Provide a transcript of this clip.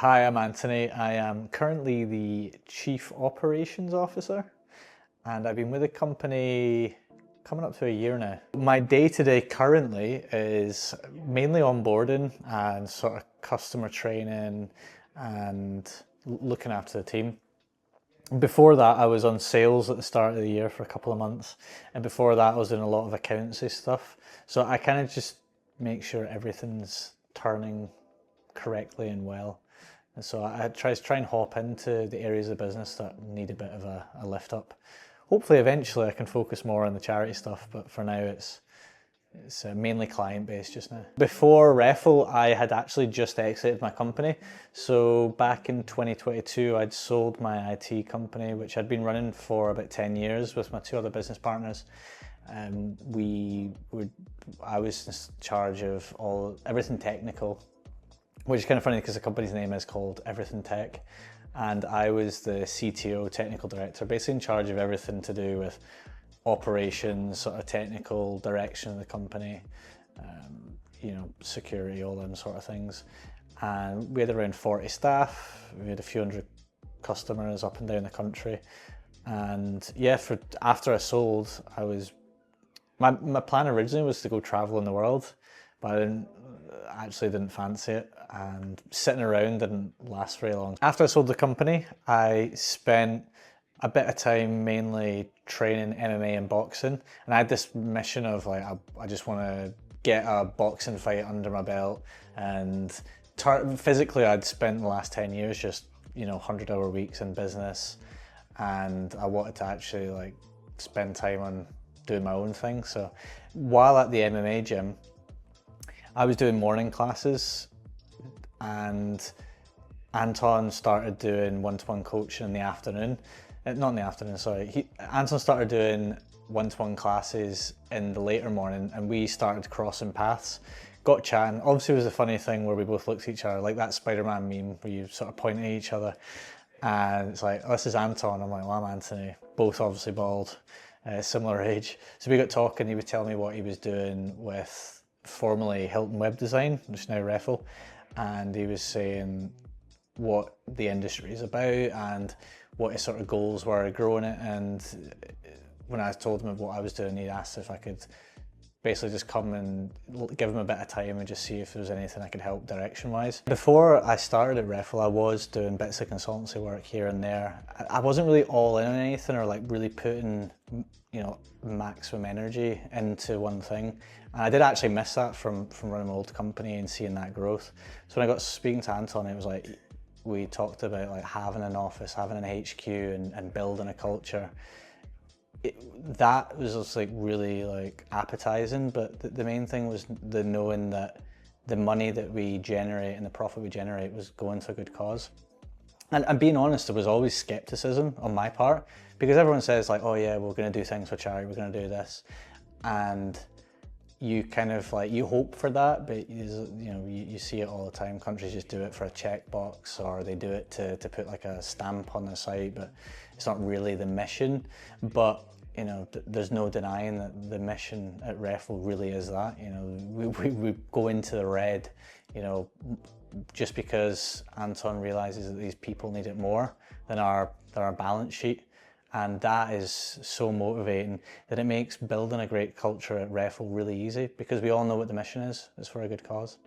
Hi, I'm Anthony. I am currently the Chief Operations Officer, and I've been with the company coming up to a year now. My day-to-day currently is mainly onboarding and sort of customer training and looking after the team. Before that, I was on sales at the start of the year for a couple of months, and before that I was doing a lot of accountancy stuff. So I kind of just make sure everything's turning correctly and well. And so I try and hop into the areas of the business that need a bit of a lift up. Hopefully eventually I can focus more on the charity stuff, but for now it's mainly client based just now. Before Reffle, I had actually just exited my company. So back in 2022, I'd sold my IT company, which I'd been running for about 10 years with my two other business partners. I was in charge of everything technical, which is kind of funny because the company's name is called Everything Tech. And I was the CTO, technical director, basically in charge of everything to do with operations, sort of technical direction of the company, security, all them sort of things. And we had around 40 staff, we had a few hundred customers up and down the country. And yeah, after I sold, my plan originally was to go travel in the world, but I didn't fancy it, and sitting around didn't last very long. After I sold the company, I spent a bit of time mainly training MMA and boxing, and I had this mission of like, I just want to get a boxing fight under my belt. And physically I'd spent the last 10 years just 100-hour weeks in business, and I wanted to actually like spend time on doing my own thing. So while at the MMA gym, I was doing morning classes, and Anton started doing one-to-one coaching in the afternoon. Not in the afternoon, sorry. Anton started doing one-to-one classes in the later morning, and we started crossing paths, got chatting. Obviously it was a funny thing where we both looked at each other, like that Spider-Man meme where you sort of point at each other, and it's like, oh, this is Anton. I'm like, well, I'm Anthony. Both obviously bald, similar age. So we got talking, he was telling me what he was doing with formerly Hilton Web Design, which is now Reffle, and he was saying what the industry is about and what his sort of goals were growing it. And when I told him what I was doing, he asked if I could basically just come and give him a bit of time and just see if there was anything I could help direction wise. Before I started at Reffle, I was doing bits of consultancy work here and there. I wasn't really all in on anything or like really putting maximum energy into one thing. And I did actually miss that from running my old company and seeing that growth. So when I got speaking to Anton, it was like, we talked about like having an office, having an HQ and building a culture. That was just like really like appetizing, but the main thing was the knowing that the money that we generate and the profit we generate was going to a good cause. And being honest, there was always skepticism on my part, because everyone says like, oh yeah, we're going to do things for charity, we're going to do this, and you kind of like, you hope for that, but you see it all the time. Countries just do it for a checkbox, or they do it to put like a stamp on their site, but it's not really the mission. But there's no denying that the mission at Reffle really is that. We go into the red, just because Anton realizes that these people need it more than our balance sheet. And that is so motivating that it makes building a great culture at Reffle really easy, because we all know what the mission is. It's for a good cause.